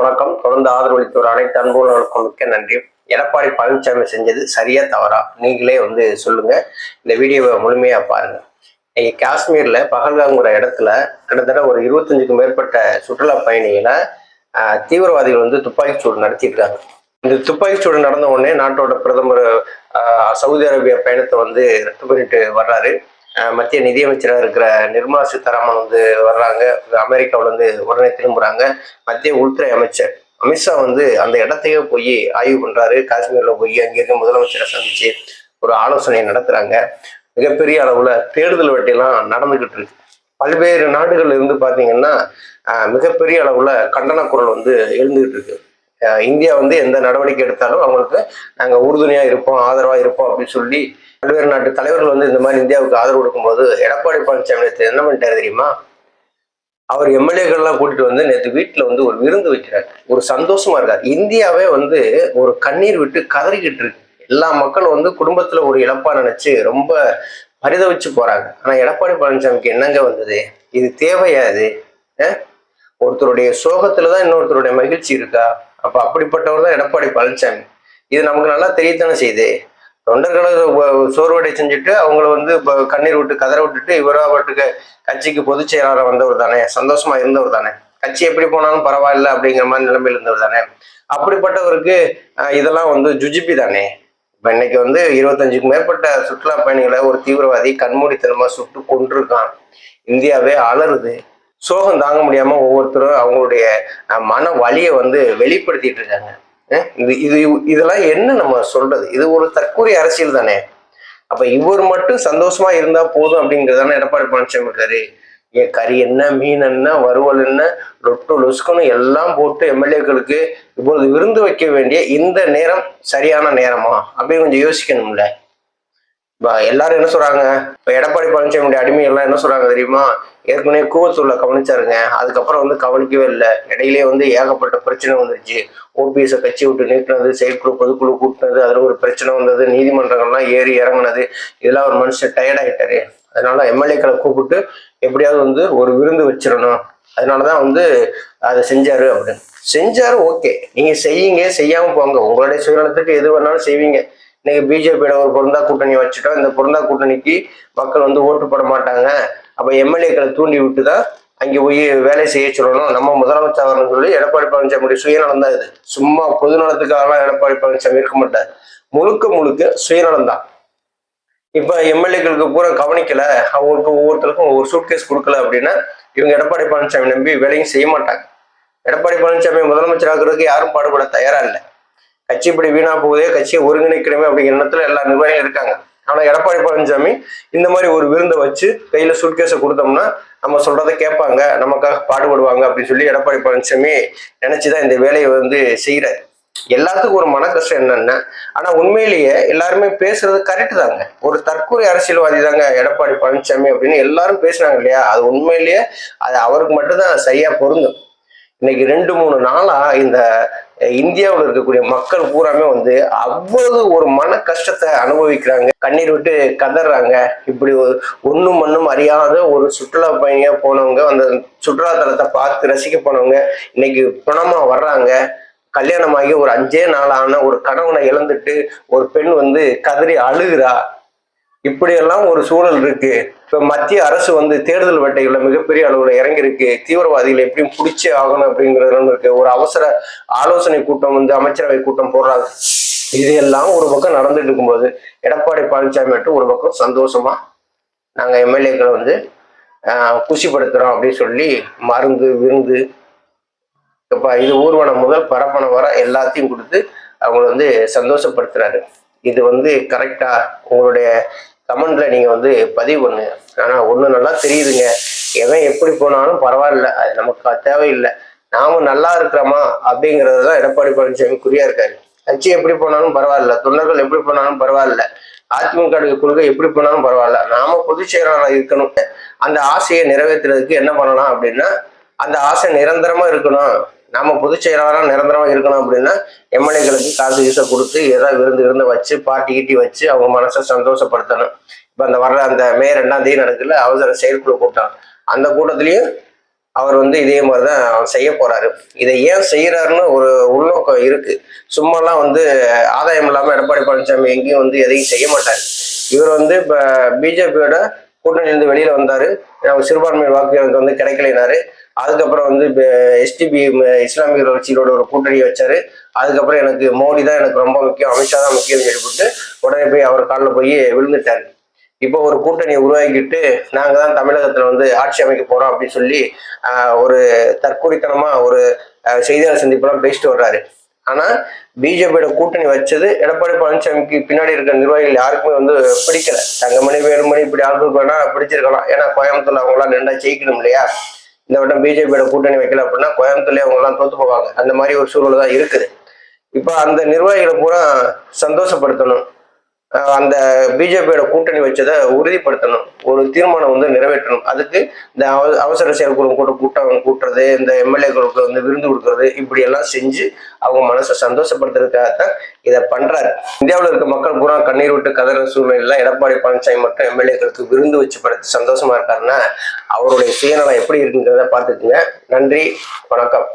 வணக்கம். தொடர்ந்து ஆதரவளித்தோர் அனைத்து அன்புகளுக்கும் மிக்க நன்றி. எடப்பாடி பழனிசாமி செஞ்சது சரியா தவறா நீங்களே சொல்லுங்க. இந்த வீடியோவை முழுமையா பாருங்க. இன்னைக்கு காஷ்மீர்ல பகல்காங்கிற இடத்துல கிட்டத்தட்ட ஒரு 25க்கும் மேற்பட்ட சுற்றுலா பயணிகளை தீவிரவாதிகள் துப்பாக்கிச்சூடு நடத்தியிருக்காங்க. இந்த துப்பாக்கிச்சூடு நடந்த உடனே நாட்டோட பிரதமர் சவுதி அரேபியா பயணத்தை ரத்து பண்ணிட்டு வர்றாரு. மத்திய நிதியமைச்சராக இருக்கிற நிர்மலா சீதாராமன் வர்றாங்க. அமெரிக்காவில உடனே திரும்புறாங்க. மத்திய உள்துறை அமைச்சர் அமித்ஷா அந்த இடத்தையே போய் ஆய்வு பண்றாரு. காஷ்மீர்ல போய் அங்க இருக்க முதலமைச்சரை சந்திச்சு ஒரு ஆலோசனை நடத்துறாங்க. மிகப்பெரிய அளவுல தேடுதல் வேட்டையெல்லாம் நடந்துகிட்டு இருக்கு. பல்வேறு நாடுகள்ல இருந்து பாத்தீங்கன்னா மிகப்பெரிய அளவுல கண்டன குரல் எழுந்துகிட்டு இருக்கு. இந்தியா எந்த நடவடிக்கை எடுத்தாலும் அவங்களுக்கு நாங்க உறுதுணையா இருப்போம், ஆதரவா இருப்போம் அப்படின்னு சொல்லி பல்வேறு நாட்டு தலைவர்கள் இந்த மாதிரி இந்தியாவுக்கு ஆதரவு கொடுக்கும்போது எடப்பாடி பழனிசாமி நேற்று என்ன பண்ணிட்டாரு தெரியுமா? அவர் எம்எல்ஏக்கள்லாம் கூட்டிட்டு நேற்று வீட்டுல ஒரு விருந்து வைக்கிறார். ஒரு சந்தோஷமா இருக்காரு. இந்தியாவே ஒரு கண்ணீர் விட்டு கதறிக்கிட்டு இருக்கு. எல்லா மக்களும் குடும்பத்துல ஒரு இழப்பா நினைச்சு ரொம்ப பரிதவிச்சு போறாங்க. ஆனா எடப்பாடி பழனிசாமிக்கு என்னங்க வந்தது? இது தேவையா? இது ஒருத்தருடைய சோகத்துலதான் இன்னொருத்தருடைய மகிழ்ச்சி இருக்கா? அப்ப அப்படிப்பட்டவர் தான் எடப்பாடி பழனிசாமி. இது நமக்கு நல்லா தெரியத்தானே செய்யுது. தொண்டர்களை சோர்வடை செஞ்சுட்டு அவங்கள கண்ணீர் விட்டு கதற விட்டுட்டு இவரா பாட்டுக்கு கட்சிக்கு பொதுச் செயலாளர் வந்தவர் தானே, சந்தோஷமா இருந்தவர் தானே, கட்சி எப்படி போனாலும் பரவாயில்ல அப்படிங்கிற மாதிரி நிலைமையில் இருந்தவர் தானே. அப்படிப்பட்டவருக்கு இதெல்லாம் ஜுஜிபி தானே. இப்ப இன்னைக்கு 25க்கும் மேற்பட்ட சுற்றுலா பயணிகளை ஒரு தீவிரவாதி கண்மூடித்தனமா சுட்டு கொண்டிருக்கான். இந்தியாவே அலறுது. சோகம் தாங்க முடியாம ஒவ்வொருத்தரும் அவங்களுடைய மன வலியை வெளிப்படுத்திட்டு இருக்காங்க. இதெல்லாம் என்ன நம்ம சொல்றது? இது ஒரு தற்கூரி அரசியல் தானே. அப்ப இவர் மட்டும் சந்தோஷமா இருந்தா போதும் அப்படிங்கிறதானே எடப்பாடி பழனிசாமி இருக்காரு. கறி என்ன, மீன் என்ன, வறுவல் என்ன, ரொட்டு லொஸ்கன்னு எல்லாம் போட்டு எம்எல்ஏக்களுக்கு இப்பொழுது விருந்து வைக்க வேண்டிய இந்த நேரம் சரியான நேரமா அப்படின்னு கொஞ்சம் யோசிக்கணும்ல. எல்லாரும் என்ன சொல்றாங்க? இப்ப எடப்பாடி பழனிசாமியுடைய அடிமை எல்லாம் என்ன சொல்றாங்க தெரியுமா? ஏற்கனவே கூவத்தூர்ல கவனிச்சாருங்க, அதுக்கப்புறம் கவனிக்கவே இல்லை. இடையிலே ஏகப்பட்ட பிரச்சனை வந்துருச்சு. ஓபிஎஸ் கட்சி விட்டு நீக்கினது, செயற்குழு பொதுக்குழு கூட்டினது, அதுல ஒரு பிரச்சனை வந்தது, நீதிமன்றங்கள்லாம் ஏறி இறங்கினது, இதெல்லாம் ஒரு மனுஷன் டயர்ட் ஆயிட்டாரு. அதனால எம்எல்ஏக்களை கூப்பிட்டு எப்படியாவது ஒரு விருந்து வச்சிடணும். அதனாலதான் அதை செஞ்சாரு அப்படின்னு. செஞ்சாரு, ஓகே, நீங்க செய்யுங்க, செய்யாம போங்க, உங்களுடைய சுயநலத்துக்கு எது வேணாலும் செய்வீங்க. இன்னைக்கு பிஜேபியோட ஒரு பொருந்தா கூட்டணி வச்சுட்டோம். இந்த பொருந்தா கூட்டணிக்கு மக்கள் ஓட்டு போட மாட்டாங்க. அப்ப எம்எல்ஏக்களை தூண்டி விட்டுதான் அங்கே போய் வேலை செய்ய சொல்லணும், நம்ம முதலமைச்சர் வரணும்னு சொல்லி எடப்பாடி பழனிசாமியுடைய சுயநலம் தான் இது. சும்மா பொதுநலத்துக்காக எடப்பாடி பழனிசாமி இருக்க மாட்டார். முழுக்க முழுக்க சுயநலம் தான். இப்ப எம்எல்ஏக்களுக்கு பூரா கவனிக்கல, அவங்களுக்கு ஒவ்வொருத்தருக்கும் ஒவ்வொரு சூட்கேஸ் கொடுக்கல அப்படின்னா இவங்க எடப்பாடி பழனிசாமி நம்பி வேலையும் செய்ய மாட்டாங்க. எடப்பாடி பழனிசாமி முதலமைச்சர் ஆகுறதுக்கு யாரும் பாடுபட தயாரா இல்லை. கட்சி இப்படி வீணா போகுதே, கட்சியை ஒருங்கிணைக்கணுமே அப்படிங்கிற எண்ணத்துல எல்லா நிர்வாகிகளும் இருக்காங்க. ஆனா எடப்பாடி பழனிசாமி இந்த மாதிரி ஒரு விருந்தை வச்சு கையில சூட்கேஸை கொடுத்தோம்னா நம்ம சொல்றதை கேட்பாங்க, நமக்காக பாடுபடுவாங்க அப்படின்னு சொல்லி எடப்பாடி பழனிசாமி நினைச்சுதான் இந்த வேலையை செய்யறாரு. எல்லாத்துக்கும் ஒரு மன கஷ்டம் என்னன்னா, ஆனா உண்மையிலேயே எல்லாருமே பேசுறது கரெக்ட் தாங்க. ஒரு தற்கொலை அரசியல்வாதி தாங்க எடப்பாடி பழனிசாமி அப்படின்னு எல்லாரும் பேசுனாங்க இல்லையா? அது உண்மையிலேயே அது அவருக்கு மட்டும்தான் சரியா பொருந்தும். இன்னைக்கு 2-3 நாளா இந்த இந்தியாவில் இருக்கக்கூடிய மக்கள் பூராமே அவ்வளவு ஒரு மன கஷ்டத்தை அனுபவிக்கிறாங்க, கண்ணீர் விட்டு கதறாங்க. இப்படி ஒண்ணும் மண்ணும் அறியாத ஒரு சுற்றுலா பயணியா போனவங்க, அந்த சுற்றுலா தலத்தை பார்த்து ரசிக்க போனவங்க இன்னைக்கு பிணமா வர்றாங்க. கல்யாணமாகி ஒரு 5 நாளான ஒரு கணவனை இழந்துட்டு ஒரு பெண் கதறி அழுகிறா. இப்படியெல்லாம் ஒரு சூழல் இருக்கு. இப்ப மத்திய அரசு தேடுதல் வேட்டைகள்ல மிகப்பெரிய அளவுல இறங்கியிருக்கு. தீவிரவாதிகளை எப்படியும் பிடிச்சே ஆகணும் அப்படிங்கிறது இருக்கு. ஒரு அவசர ஆலோசனை கூட்டம் அமைச்சரவை கூட்டம் போடுறாங்க. இது எல்லாம் ஒரு பக்கம் நடந்துட்டு இருக்கும்போது எடப்பாடி பழனிசாமி மட்டும் ஒரு பக்கம் சந்தோஷமா நாங்க எம்எல்ஏக்களை குஷிப்படுத்துறோம் அப்படின்னு சொல்லி மருந்து விருந்து இது ஊர்வனம் முதல் பரப்பன வர எல்லாத்தையும் கொடுத்து அவங்களை சந்தோஷப்படுத்துறாரு. இது கரெக்டா? உங்களுடைய கமெண்ட்ல நீங்க பதிவு பண்ணுங்க. ஆனா ஒண்ணு நல்லா தெரியுதுங்க, எவன் எப்படி போனாலும் பரவாயில்ல, அது நமக்கு தேவையில்லை. நாம நல்லா இருக்கிறோமா அப்படிங்கறதுதான் எடப்பாடி பழனிசாமி குறியா இருக்காரு. கட்சி எப்படி போனாலும் பரவாயில்ல, தொண்டர்கள் எப்படி போனாலும் பரவாயில்ல, அதிமுக கொள்கை எப்படி போனாலும் பரவாயில்ல, நாம பொதுச் செயலாளர் இருக்கணும். அந்த ஆசையை நிறைவேற்றுறதுக்கு என்ன பண்ணலாம் அப்படின்னா, அந்த ஆசை நிரந்தரமா இருக்கணும், நாம பொதுச் செயலாளராக நிரந்தரமா இருக்கணும் அப்படின்னா எம்எல்ஏக்களுக்கு காசு ஈசை கொடுத்து ஏதாவது விருந்து வச்சு பாட்டி ஈட்டி வச்சு அவங்க மனசை சந்தோஷப்படுத்தணும். இப்ப அந்த மே 2ஆம் தேதி நடக்குதுல அவசர செயற்குழு கூட்டம், அந்த கூட்டத்திலையும் அவர் வந்து இதே மாதிரிதான் அவர் செய்ய போறாரு. இதை ஏன் செய்யறாருன்னு ஒரு உள்நோக்கம் இருக்கு. சும்மாலாம் வந்து ஆதாயம் இல்லாம எடப்பாடி பழனிசாமி எங்கேயும் வந்து எதையும் செய்ய மாட்டாரு. இவர் வந்து இப்ப பிஜேபியோட கூட்டணியிலிருந்து வெளியில வந்தாரு. சிறுபான்மை வாக்கு எனக்கு வந்து கிடைக்கலைனாரு. அதுக்கப்புறம் வந்து எஸ்டிபி இஸ்லாமிய கட்சிகளோட ஒரு கூட்டணி வச்சாரு. அதுக்கப்புறம் எனக்கு மோடி தான் எனக்கு ரொம்ப முக்கியம், அமித்ஷா தான் முக்கியம் சொல்லிவிட்டு உடனே போய் அவர் காலில் போய் விழுந்துட்டாரு. இப்போ ஒரு கூட்டணியை உருவாக்கிட்டு நாங்க தான் தமிழகத்துல வந்து ஆட்சி அமைக்க போறோம் அப்படின்னு சொல்லி ஒரு தற்கொலைத்தனமா ஒரு செய்தியாளர் சந்திப்பெல்லாம் பேசிட்டு வர்றாரு. ஆனா பிஜேபியோட கூட்டணி வச்சது எடப்பாடி பழனிசாமிக்கு பின்னாடி இருக்கிற நிர்வாகிகள் யாருக்குமே வந்து பிடிக்கல. தங்கமணி வேலுமணி இப்படி ஆளுக்கு வேணா பிடிச்சிருக்கலாம். ஏன்னா கோயம்புத்தூர்ல அவங்க எல்லாம் நின்றா ஜெயிக்கணும் இல்லையா? இந்த வட்டம் பிஜேபியோட கூட்டணி வைக்கல அப்படின்னா கோயம்புத்தூர்லயே அவங்க எல்லாம் தோத்து போவாங்க. அந்த மாதிரி ஒரு சூழல் தான் இருக்குது. இப்ப அந்த நிர்வாகிகளை பூரா சந்தோஷப்படுத்தணும், அந்த பிஜேபியோட கூட்டணி வச்சதை உறுதிப்படுத்தணும், ஒரு தீர்மானம் வந்து நிறைவேற்றணும். அதுக்கு இந்த அவசர செயற்குழு கூட்டம் கூட்டுறது, இந்த எம்எல்ஏக்களுக்கு வந்து விருந்து கொடுக்கறது, இப்படி எல்லாம் செஞ்சு அவங்க மனசை சந்தோஷப்படுத்துறதுக்காகத்தான் இதை பண்றாரு. இந்தியாவில் இருக்க மக்கள் பூரா கண்ணீர் விட்டு கதற சூழ்நிலையில எடப்பாடி பழனிசாமி மட்டும் எம்எல்ஏக்களுக்கு விருந்து வச்சு படுத்து சந்தோஷமா இருக்காருன்னா அவருடைய சுயநலம் எப்படி இருக்குங்கிறத பார்த்துக்குங்க. நன்றி, வணக்கம்.